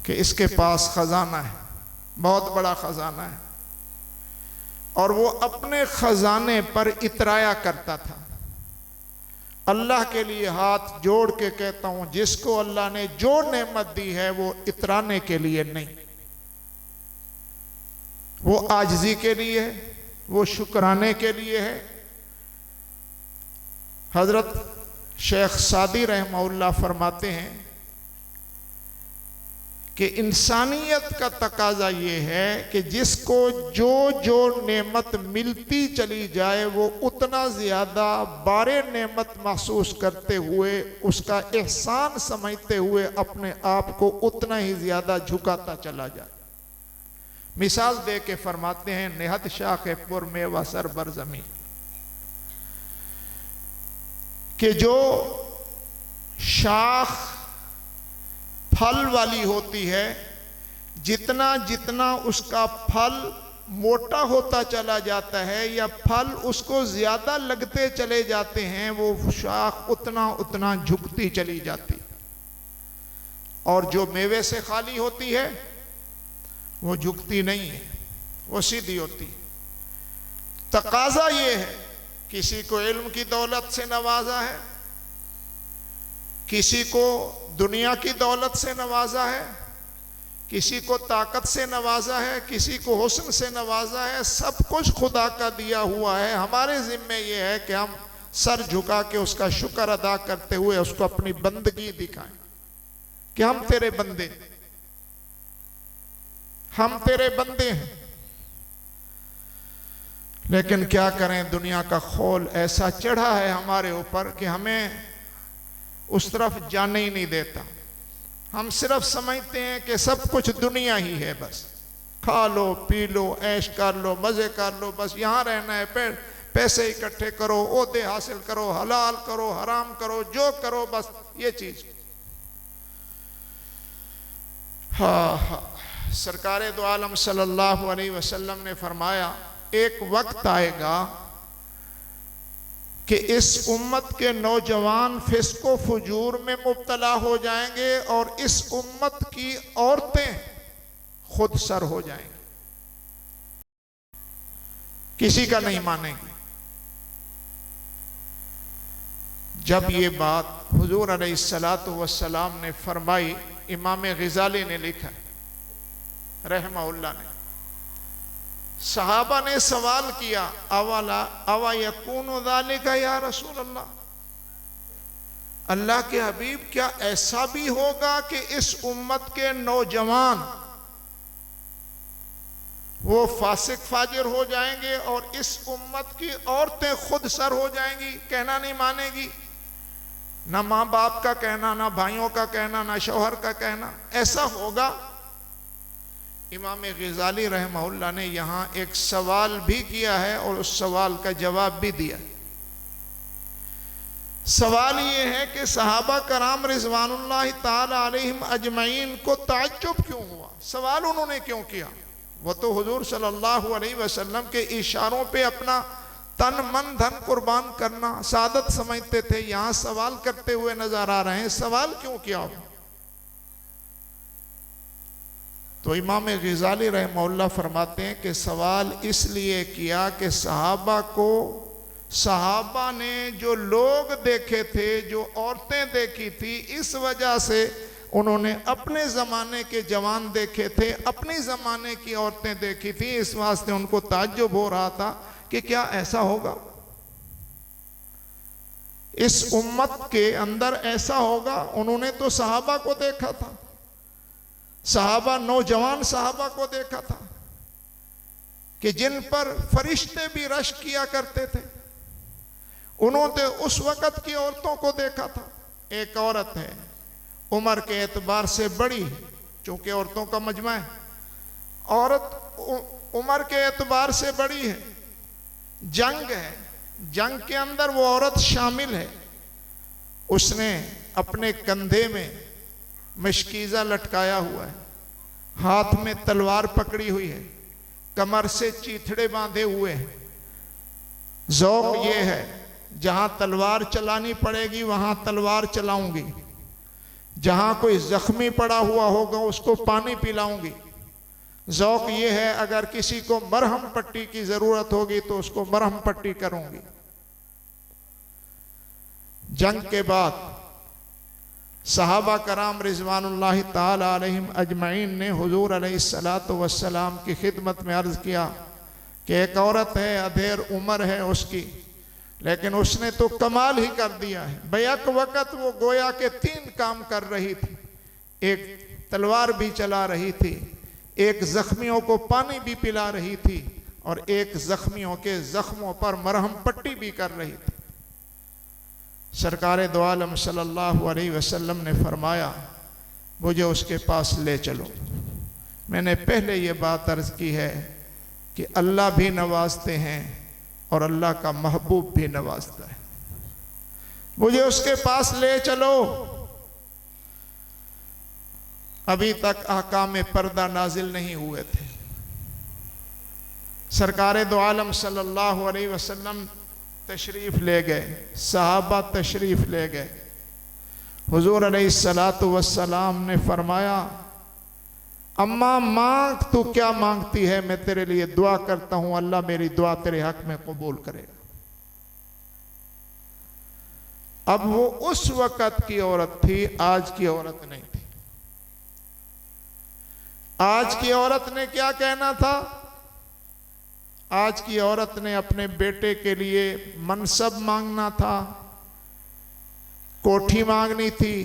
कि इसके पास खजाना है, बहुत बड़ा खजाना है, और वो अपने खजाने पर इतराया करता था। अल्लाह के लिए हाथ जोड़ के कहता हूं, जिसको अल्लाह ने जो नेमत दी है वो इतराने के लिए नहीं, वो आजिज़ी के लिए है, वो शुक्राने के लिए है। हजरत शेख सादी रहमहुल्लाह फरमाते हैं कि इंसानियत का तकाजा ये है कि जिसको जो जो नेमत मिलती चली जाए वो उतना ज़्यादा बारे नेमत महसूस करते हुए, उसका एहसान समझते हुए अपने आप को उतना ही ज़्यादा झुकाता चला जाए। मिसाल दे के फरमाते हैं, नेहत शाख पुर मेवा सर बर ज़मीन, कि जो शाख फल वाली होती है, जितना जितना उसका फल मोटा होता चला जाता है या फल उसको ज्यादा लगते चले जाते हैं, वो शाख उतना उतना झुकती चली जाती। और जो मेवे से खाली होती है वो झुकती नहीं है, वो सीधी होती है। तकाजा ये है, किसी को इल्म की दौलत से नवाजा है, किसी को दुनिया की दौलत से नवाजा है, किसी को ताकत से नवाजा है, किसी को हुस्न से नवाजा है। सब कुछ खुदा का दिया हुआ है। हमारे जिम्मे ये है कि हम सर झुका के उसका शुक्र अदा करते हुए उसको अपनी बंदगी दिखाएं कि हम तेरे बंदे, हम तेरे बंदे हैं। लेकिन क्या करें, दुनिया का खौल ऐसा चढ़ा है हमारे ऊपर कि हमें उस तरफ जाने ही नहीं देता। हम सिर्फ समझते हैं कि सब कुछ दुनिया ही है, बस खा लो पी लो ऐश कर लो मजे कर लो, बस यहाँ रहना है, पैसे इकट्ठे करो, ओहदे हासिल करो, हलाल करो हराम करो, जो करो बस ये चीज। हाँ, सरकारे दो आलम सल्लल्लाहु अलैहि वसल्लम ने फरमाया, एक वक्त आएगा कि इस उम्मत के नौजवान फिस्को फुजूर में मुब्तला हो जाएंगे और इस उम्मत की औरतें खुद सर हो जाएंगी, किसी का नहीं मानेंगी। जब ये बात हुजूर अलैहिस्सलातु वस्सलाम ने फरमाई, इमाम ग़ज़ाली ने लिखा रहमहुल्लाह ने, सहाबा ने सवाल किया, अवा यकूनु ज़ालिका या रसूल अल्लाह, अल्लाह के हबीब क्या ऐसा भी होगा कि इस उम्मत के नौजवान वो फासिक फाजिर हो जाएंगे और इस उम्मत की औरतें खुद सर हो जाएंगी, कहना नहीं मानेगी, ना माँ बाप का कहना, ना भाइयों का कहना, ना शौहर का कहना, ऐसा होगा? इमाम ग़ज़ाली रहमहुल्लाह ने यहाँ एक सवाल भी किया है और उस सवाल का जवाब भी दिया। सवाल ये है कि सहाबा कराम रिज़वानुल्लाहि ताला अलैहिम अजमईन को ताज्जुब क्यों हुआ, सवाल उन्होंने क्यों किया? वो तो हुजूर सल्लल्लाहु अलैहि वसल्लम के इशारों पे अपना तन मन धन कुर्बान करना सादत समझते थे, यहाँ सवाल करते हुए नजर आ रहे हैं, सवाल क्यों किया? तो इमाम ग़ज़ाली रहमहुल्लाह फरमाते हैं कि सवाल इसलिए किया कि सहाबा ने जो लोग देखे थे, जो औरतें देखी थी, इस वजह से उन्होंने अपने ज़माने के जवान देखे थे, अपने ज़माने की औरतें देखी थी, इस वास्ते उनको ताज्जुब हो रहा था कि क्या ऐसा होगा, इस उम्मत के अंदर ऐसा होगा। उन्होंने तो सहाबा को देखा था, सहाबा नौजवान सहाबा को देखा था कि जिन पर फरिश्ते भी रश किया करते थे, उन्होंने उस वक़्त की औरतों को देखा था। एक औरत है, उम्र के एतबार से बड़ी, चूंकि औरतों का मजमा है, औरत उम्र के एतबार से बड़ी है, जंग है, जंग के अंदर वो औरत शामिल है। उसने अपने कंधे में मशकीज़ा लटकाया हुआ है, हाथ में तलवार पकड़ी हुई है, कमर से चीथड़े बांधे हुए हैं। ज़ौक़ ये है, जहां तलवार चलानी पड़ेगी वहां तलवार चलाऊंगी, जहां कोई जख्मी पड़ा हुआ होगा उसको पानी पिलाऊंगी। ज़ौक़ ये है, अगर किसी को मरहम पट्टी की जरूरत होगी तो उसको मरहम पट्टी करूंगी। जंग के बाद सहाबा कराम रिज़वानुल्लाहि ताला अलैहिम अजमईन ने हुजूर अलैहिस्सलातु वस्सलाम की खिदमत में अर्ज़ किया कि एक औरत है, अधेर उम्र है उसकी, लेकिन उसने तो कमाल ही कर दिया है। बैक वक़्त वो गोया के 3 काम कर रही थी। एक, तलवार भी चला रही थी, एक जख्मियों को पानी भी पिला रही थी और एक जख्मियों के जख्मों पर मरहम पट्टी भी कर रही थी। सरकार दो आलम सल्लल्लाहु अलैहि वसल्लम ने फरमाया, मुझे उसके पास ले चलो। मैंने पहले ये बात अर्ज की है कि अल्लाह भी नवाजते हैं और अल्लाह का महबूब भी नवाजता है। मुझे उसके पास ले चलो। अभी तक अहकाम पर्दा नाजिल नहीं हुए थे। सरकार दो आलम सल्लल्लाहु अलैहि वसल्लम तशरीफ ले गए, सहाबा तशरीफ ले गए। हुजूर अलैहिस्सलातु वस्सलाम ने फरमाया, अम्मा मांग, तू क्या मांगती है, मैं तेरे लिए दुआ करता हूं, अल्लाह मेरी दुआ तेरे हक में कबूल करेगा। अब वो उस वक़्त की औरत थी, आज की औरत नहीं थी। आज की औरत ने क्या कहना था? आज की औरत ने अपने बेटे के लिए मनसब मांगना था, कोठी मांगनी थी,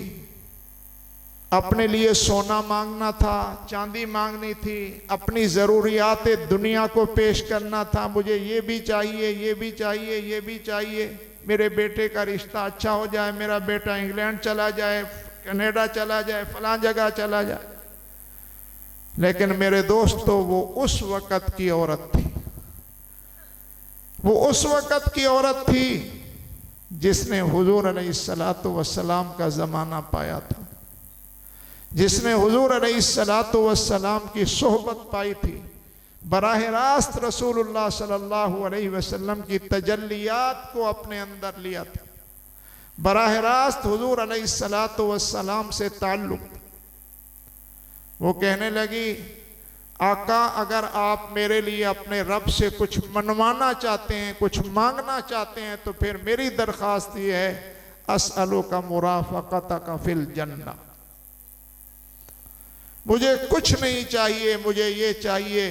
अपने लिए सोना मांगना था, चांदी मांगनी थी, अपनी ज़रूरियात दुनिया को पेश करना था। मुझे ये भी चाहिए, ये भी चाहिए, ये भी चाहिए, मेरे बेटे का रिश्ता अच्छा हो जाए, मेरा बेटा इंग्लैंड चला जाए, कनाडा चला जाए, फलां जगह चला जाए। लेकिन मेरे दोस्तों, वो उस वक़्त की औरत थी। वो उस वक़्त की औरत थी जिसने हुजूर अलैहिस्सलातु वस्सलाम का ज़माना पाया था, जिसने हुजूर अलैहिस्सलातु वस्सलाम की सोहबत पाई थी, बराह रास्त रसूलुल्लाह सल्लल्लाहु अलैहि वसल्लम की तजल्लियात को अपने अंदर लिया था, बराह रास्त हुजूर अलैहिस्सलातु वस्सलाम से ताल्लुक़। वो कहने लगी, आका, अगर आप मेरे लिए अपने रब से कुछ मनवाना चाहते हैं, कुछ मांगना चाहते हैं, तो फिर मेरी दरख्वास्त ये है, अस्अलुका मुराफ़क़तका फिल जन्नह। मुझे कुछ नहीं चाहिए, मुझे ये चाहिए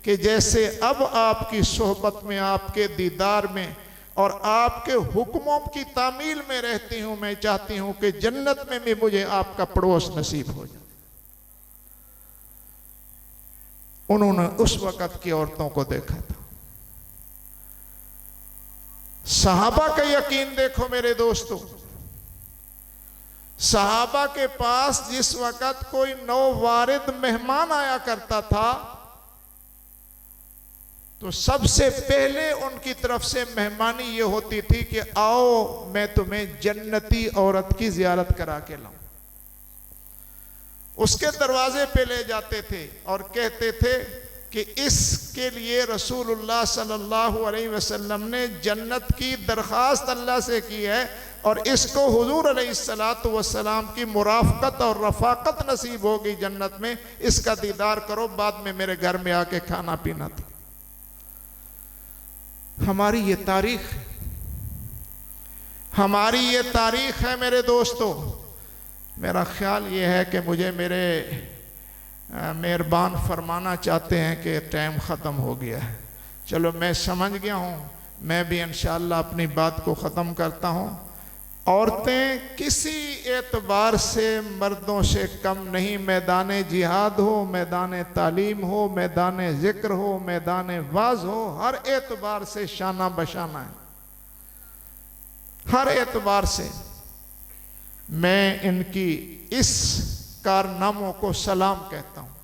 कि जैसे अब आपकी सोहबत में, आपके दीदार में और आपके हुक्मों की तामील में रहती हूँ, मैं चाहती हूँ कि जन्नत में भी मुझे आपका पड़ोस नसीब हो जाए। उन्होंने उस वक़्त की औरतों को देखा था। सहाबा का यकीन देखो मेरे दोस्तों। सहाबा के पास जिस वक़्त कोई नौवारिद मेहमान आया करता था, तो सबसे पहले उनकी तरफ से मेहमानी ये होती थी कि आओ, मैं तुम्हें जन्नती औरत की ज़ियारत करा के लाऊं। उसके दरवाजे पे ले जाते थे और कहते थे कि इसके लिए रसूलुल्लाह सल्लल्लाहु अलैहि वसल्लम ने जन्नत की दरख्वास्त अल्लाह से की है और इसको हुजूर अलैहिस्सलातु वस्सलाम की मुराफ़क़त और रफ़ाक़त नसीब होगी जन्नत में, इसका दीदार करो, बाद में मेरे घर में आके खाना पीना था। हमारी ये तारीख, हमारी ये तारीख है मेरे दोस्तों। मेरा ख्याल ये है कि मुझे मेरे मेहरबान फरमाना चाहते हैं कि टाइम ख़त्म हो गया है। चलो, मैं समझ गया हूँ, मैं भी इंशाअल्लाह अपनी बात को ख़त्म करता हूँ। औरतें किसी एतबार से मर्दों से कम नहीं, मैदान जिहाद हो, मैदान तालीम हो, मैदान ज़िक्र हो, मैदान वाज हो, हर एतबार से शाना बशाना है, हर एतबार से। मैं इनकी इस कारनामों को सलाम कहता हूँ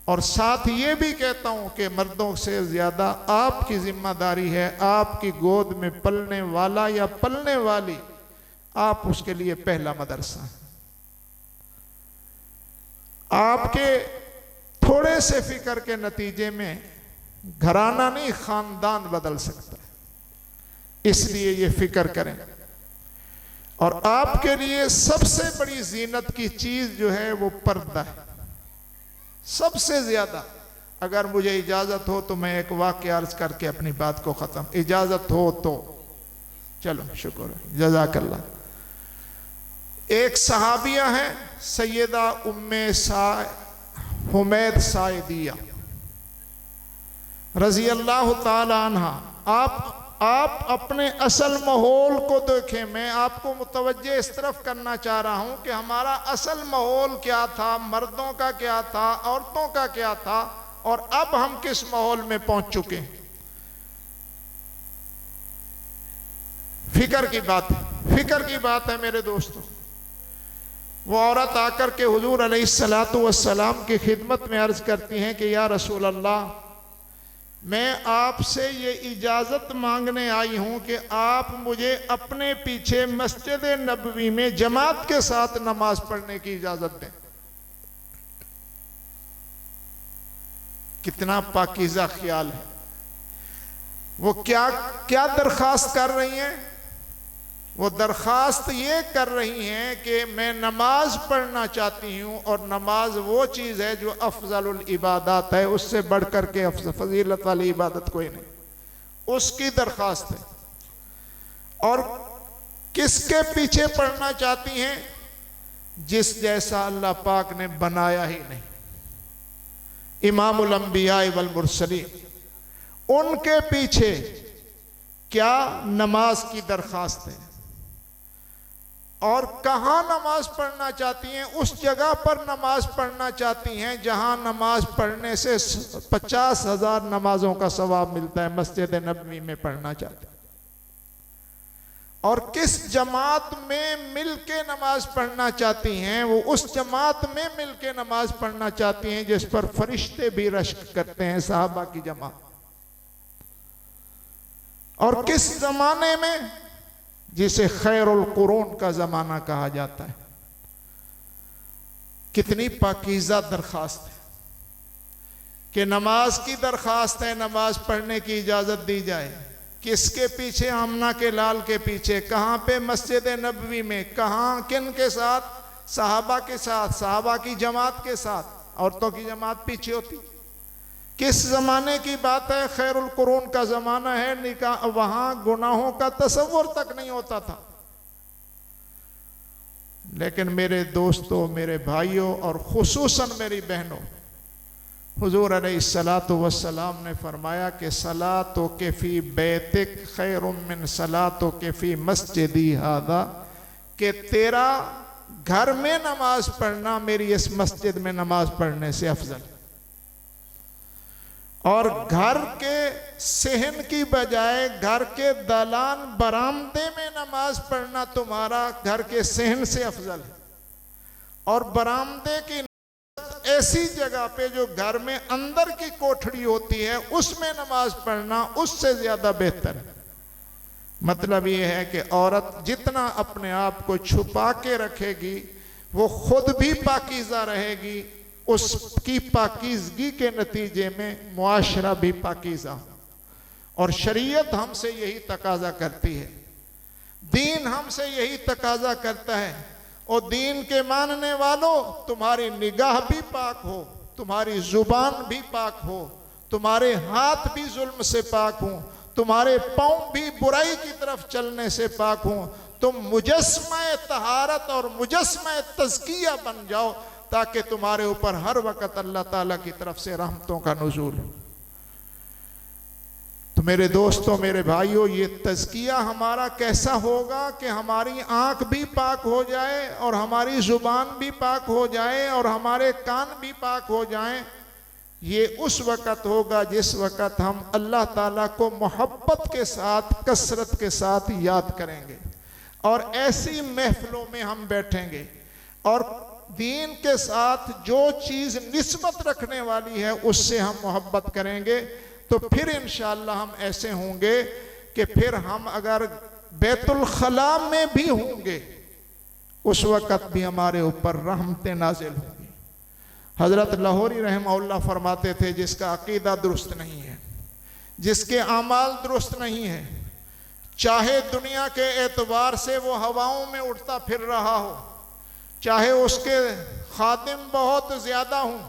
और साथ ये भी कहता हूँ कि मर्दों से ज़्यादा आपकी ज़िम्मेदारी है, आपकी गोद में पलने वाला या पलने वाली, आप उसके लिए पहला मदरसा है। आपके थोड़े से फिक्र के नतीजे में घराना नहीं, ख़ानदान बदल सकता है। इसलिए ये फिक्र करें। और आपके लिए सबसे बड़ी जीनत की चीज जो है वो पर्दा है, सबसे ज्यादा। अगर मुझे इजाजत हो तो मैं एक वाक़या अर्ज करके अपनी बात को खत्म, इजाजत हो तो। चलो, शुक्र है, जज़ाकल्लाह। एक सहाबिया है सैयदा उम्मे हुमैद साइदिया रज़ी अल्लाह ताला अन्हा। आप आप अपने असल माहौल को देखें। मैं आपको मुतवज्जे इस तरफ करना चाह रहा हूं कि हमारा असल माहौल क्या था, मर्दों का क्या था, औरतों का क्या था, और अब हम किस माहौल में पहुंच चुके हैं। फिक्र की बात है, फिक्र की बात है मेरे दोस्तों। वो औरत आकर के हुजूर अलैहिस्सलातु वस्सलाम की खिदमत में अर्ज करती हैं कि या रसूल अल्लाह, मैं आपसे ये इजाज़त मांगने आई हूं कि आप मुझे अपने पीछे मस्जिद नबवी में जमात के साथ नमाज पढ़ने की इजाज़त दें। कितना पाकीज़ा ख्याल है। वो क्या क्या दरख्वास्त कर रही हैं? वो दरख्वास्त ये कर रही हैं कि मैं नमाज पढ़ना चाहती हूँ, और नमाज वो चीज़ है जो अफजलुल इबादत है, उससे बढ़ कर के फजीलत वाली इबादत कोई नहीं, उसकी दरख्वास्त है। और किसके पीछे पढ़ना चाहती हैं? जिस जैसा अल्लाह पाक ने बनाया ही नहीं, इमामुल अंबिया वल मुरसलीन, उनके पीछे क्या नमाज की दरख्वास्त है। और कहाँ नमाज पढ़ना चाहती हैं? उस जगह पर नमाज पढ़ना चाहती हैं जहाँ नमाज पढ़ने से 50,000 नमाजों का सवाब मिलता है, मस्जिद नबवी में पढ़ना चाहती हैं। और किस जमात में मिल के नमाज पढ़ना चाहती हैं? वो उस जमात में मिल के नमाज पढ़ना चाहती हैं जिस पर फरिश्ते भी रश्क करते हैं, सहाबा की जमात। और किस जमाने में? जिसे खैरुल कुरून का जमाना कहा जाता है। कितनी पाकीज़ा दरख्वास्त है कि नमाज की दरख्वास्त है, नमाज पढ़ने की इजाज़त दी जाए। किसके पीछे? आमना के लाल के पीछे। कहाँ पे? मस्जिद नबवी में। कहाँ? किन के साथ? सहाबा के साथ, सहाबा की जमात के साथ। औरतों की जमात पीछे होती। किस ज़माने की बात है? खैरुल कुरून का ज़माना है। निकाह वहाँ गुनाहों का तसव्वुर तक नहीं होता था। लेकिन मेरे दोस्तों, मेरे भाइयों और खुसूसन मेरी बहनों, हुजूर अलैहिस्सलातु वस्सलाम ने फरमाया कि सलातो के फी बैतिक खैरुम मिन सलातो के फी मस्जिदी हादा, कि तेरा घर में नमाज पढ़ना मेरी इस मस्जिद में नमाज पढ़ने से अफजल। और घर के सहन की बजाय घर के दालान बरामदे में नमाज पढ़ना तुम्हारा घर के सहन से अफजल है। और बरामदे की ऐसी जगह पे जो घर में अंदर की कोठड़ी होती है, उसमें नमाज पढ़ना उससे ज्यादा बेहतर है। मतलब ये है कि औरत जितना अपने आप को छुपा के रखेगी, वो खुद भी पाकीज़ा रहेगी, उसकी पाकीज़गी के नतीजे में मुआशरा भी पाकीज़ा हो। और शरीयत हमसे यही तकाजा करती है, दीन हमसे यही तकाजा करता है। और दीन के मानने वालों, तुम्हारी निगाह भी पाक हो, तुम्हारी जुबान भी पाक हो, तुम्हारे हाथ भी जुल्म से पाक हो, तुम्हारे पाँव भी बुराई की तरफ चलने से पाक हो। तुम मुजस्मा तहारत और मुजस्मा तज़किया बन जाओ, ताकि तुम्हारे ऊपर हर वक़्त अल्लाह ताला की तरफ से रहमतों का नुज़ूल हो। तो मेरे दोस्तों, मेरे भाइयों, ये तज़किया हमारा कैसा होगा कि हमारी आँख भी पाक हो जाए, और हमारी ज़ुबान भी पाक हो जाए, और हमारे कान भी पाक हो जाएं। ये उस वक़्त होगा जिस वक़्त हम अल्लाह ताला को मोहब्बत के साथ, कसरत के साथ याद करेंगे, और ऐसी महफिलों में हम बैठेंगे, और दीन के साथ जो चीज़ निस्बत रखने वाली है उससे हम मोहब्बत करेंगे। तो फिर इंशाअल्लाह हम ऐसे होंगे कि फिर हम अगर बैतुल खला में भी होंगे, उस वक़्त भी हमारे ऊपर रहमतें नाजिल होंगी। हज़रत लाहौरी रहमहुल्लाह फरमाते थे, जिसका अकीदा दुरुस्त नहीं है, जिसके आमाल दुरुस्त नहीं है, चाहे दुनिया के एतबार से वो हवाओं में उड़ता फिर रहा हो, चाहे उसके खादिम बहुत ज़्यादा हों,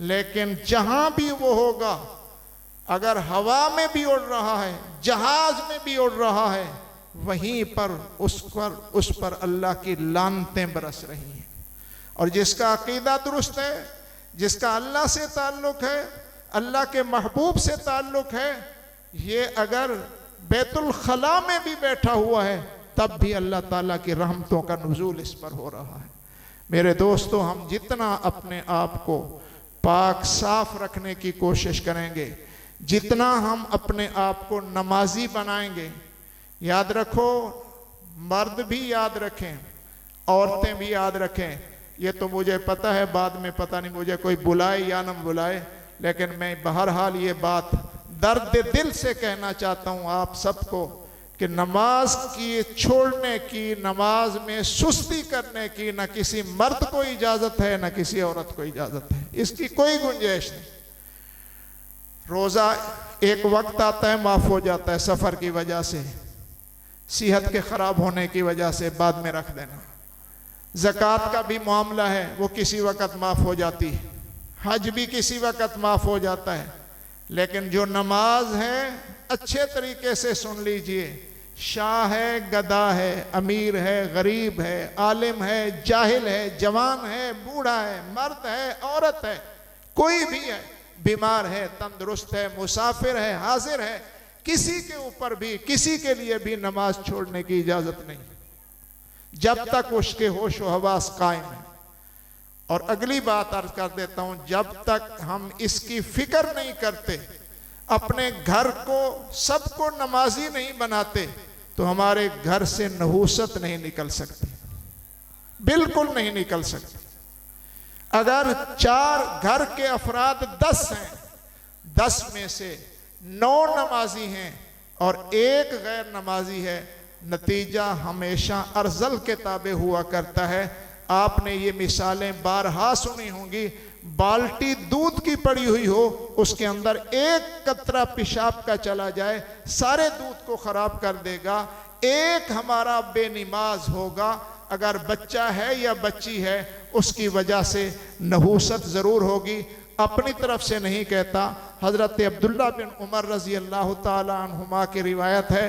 लेकिन जहाँ भी वो होगा, अगर हवा में भी उड़ रहा है, जहाज में भी उड़ रहा है, वहीं पर उस पर अल्लाह की लानतें बरस रही हैं। और जिसका अकीदा दुरुस्त है, जिसका अल्लाह से ताल्लुक़ है, अल्लाह के महबूब से ताल्लुक़ है, ये अगर बैतुल खला में भी बैठा हुआ है, तब भी अल्लाह ताला की रहमतों का नुज़ूल इस पर हो रहा है। मेरे दोस्तों, हम जितना अपने आप को पाक साफ रखने की कोशिश करेंगे, जितना हम अपने आप को नमाजी बनाएंगे, याद रखो, मर्द भी याद रखें, औरतें भी याद रखें, ये तो मुझे पता है, बाद में पता नहीं मुझे कोई बुलाए या न बुलाए, लेकिन मैं बहरहाल ये बात दर्द दिल से कहना चाहता हूँ आप सबको कि नमाज की छोड़ने की, नमाज में सुस्ती करने की न किसी मर्द को इजाज़त है न किसी औरत को इजाज़त है, इसकी कोई गुंजाइश नहीं। रोज़ा एक वक्त आता है माफ़ हो जाता है, सफ़र की वजह से, सेहत के ख़राब होने की वजह से बाद में रख देना। ज़कात का भी मामला है, वो किसी वक़्त माफ़ हो जाती है, हज भी किसी वक़्त माफ़ हो जाता है, लेकिन जो नमाज है अच्छे तरीके से सुन लीजिए, शाह है, गदा है, अमीर है, गरीब है, आलिम है, जाहिल है, जवान है, बूढ़ा है, मर्द है, औरत है, कोई भी है, बीमार है, तंदुरुस्त है, मुसाफिर है, हाजिर है, किसी के ऊपर भी, किसी के लिए भी नमाज छोड़ने की इजाज़त नहीं, जब तक उसके होश व हवास कायम है। और अगली बात अर्ज कर देता हूं, जब तक हम इसकी फिक्र नहीं करते, अपने घर को सबको नमाजी नहीं बनाते, तो हमारे घर से नहूसत नहीं निकल सकती, बिल्कुल नहीं निकल सकती। अगर 4 घर के अफराद 10 हैं, 10 में से 9 नमाजी हैं और 1 गैर नमाजी है, नतीजा हमेशा अर्जल के ताबे हुआ करता है। आपने ये मिसालें बारहा सुनी होंगी, बाल्टी दूध की पड़ी हुई हो, उसके अंदर 1 कतरा पेशाब का चला जाए, सारे दूध को खराब कर देगा। एक हमारा बेनिमाज होगा, अगर बच्चा है या बच्ची है, उसकी वजह से नहूसत जरूर होगी। अपनी तरफ से नहीं कहता, हजरत अब्दुल्ला बिन उमर रजी अल्लाह ताला अन्हुमा की रिवायत है,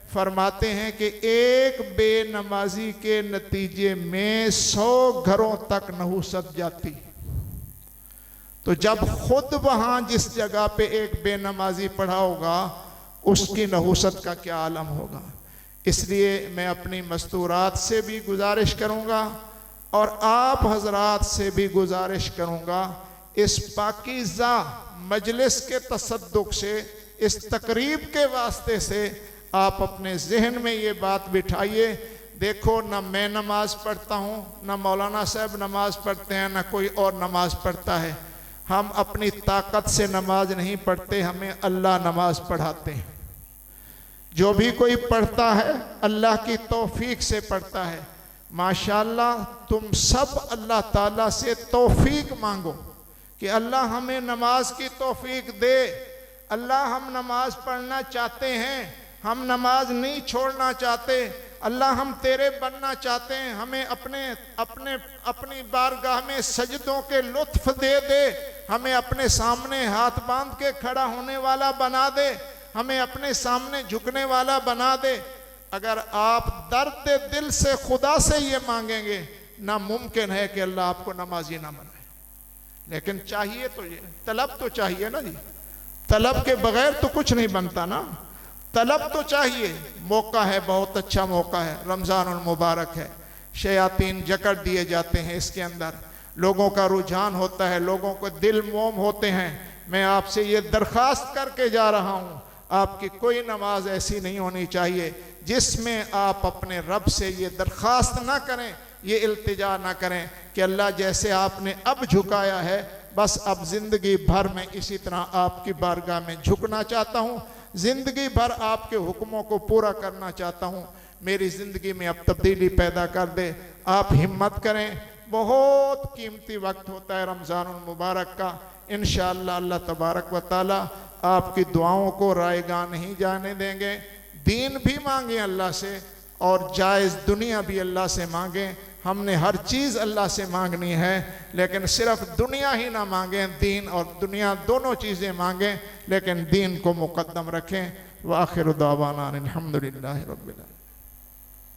फरमाते हैं कि एक बेनमाजी के नतीजे में 100 घरों तक नहूसत जाती। तो जब खुद वहां जिस जगह पे एक बेनमाजी पढ़ा होगा, उसकी नहूसत का क्या आलम होगा। इसलिए मैं अपनी मस्तूरात से भी गुजारिश करूंगा और आप हजरात से भी गुजारिश करूंगा, इस पाकीज़ा मजलिस के तसद्दुक से, इस तकरीब के वास्ते से आप अपने जहन में ये बात बिठाइए। देखो, न मैं नमाज पढ़ता हूँ, न मौलाना साहब नमाज पढ़ते हैं, न कोई और नमाज पढ़ता है। हम अपनी ताकत से नमाज नहीं पढ़ते, हमें अल्लाह नमाज पढ़ाते हैं। जो भी कोई पढ़ता है अल्लाह की तौफीक से पढ़ता है। माशाअल्लाह, तुम सब अल्लाह ताला से तौफीक मांगो कि अल्लाह हमें नमाज की तौफीक दे। अल्लाह, हम नमाज पढ़ना चाहते हैं, हम नमाज नहीं छोड़ना चाहते। अल्लाह, हम तेरे बनना चाहते हैं, हमें अपनी बारगाह में सजदों के लुत्फ दे दे, हमें अपने सामने हाथ बांध के खड़ा होने वाला बना दे, हमें अपने सामने झुकने वाला बना दे। अगर आप दर्द दिल से खुदा से ये मांगेंगे, नामुमकिन है कि अल्लाह आपको नमाजी ना बनाए। लेकिन चाहिए तो ये तलब तो चाहिए ना जी, तलब के बगैर तो कुछ नहीं बनता ना, तलब तो चाहिए। मौका है, बहुत अच्छा मौका है, रमज़ानुल मुबारक है, शयातीन जकड़ दिए जाते हैं इसके अंदर, लोगों का रुझान होता है, लोगों को दिल मोम होते हैं। मैं आपसे ये दरख्वास्त करके जा रहा हूँ, आपकी कोई नमाज ऐसी नहीं होनी चाहिए जिसमें आप अपने रब से ये दरख्वास्त ना करें, ये इल्तिजा ना करें कि अल्लाह, जैसे आपने अब झुकाया है, बस अब ज़िंदगी भर में इसी तरह आपकी बारगाह में झुकना चाहता हूँ, ज़िंदगी भर आपके हुक्मों को पूरा करना चाहता हूँ, मेरी ज़िंदगी में अब तब्दीली पैदा कर दे। आप हिम्मत करें, बहुत कीमती वक्त होता है रमज़ानुल मुबारक का। इंशाअल्लाह अल्लाह तबारक व तआला आपकी दुआओं को रायगा नहीं जाने देंगे। दीन भी मांगें अल्लाह से और जायज़ दुनिया भी अल्लाह से मांगें। हमने हर चीज़ अल्लाह से मांगनी है, लेकिन सिर्फ दुनिया ही ना मांगें, दीन और दुनिया दोनों चीज़ें मांगें, लेकिन दीन को मुक़द्दम रखें। व आखिर दावाना अनिल हम्दुलिल्लाहि रब्बिल आलमीन।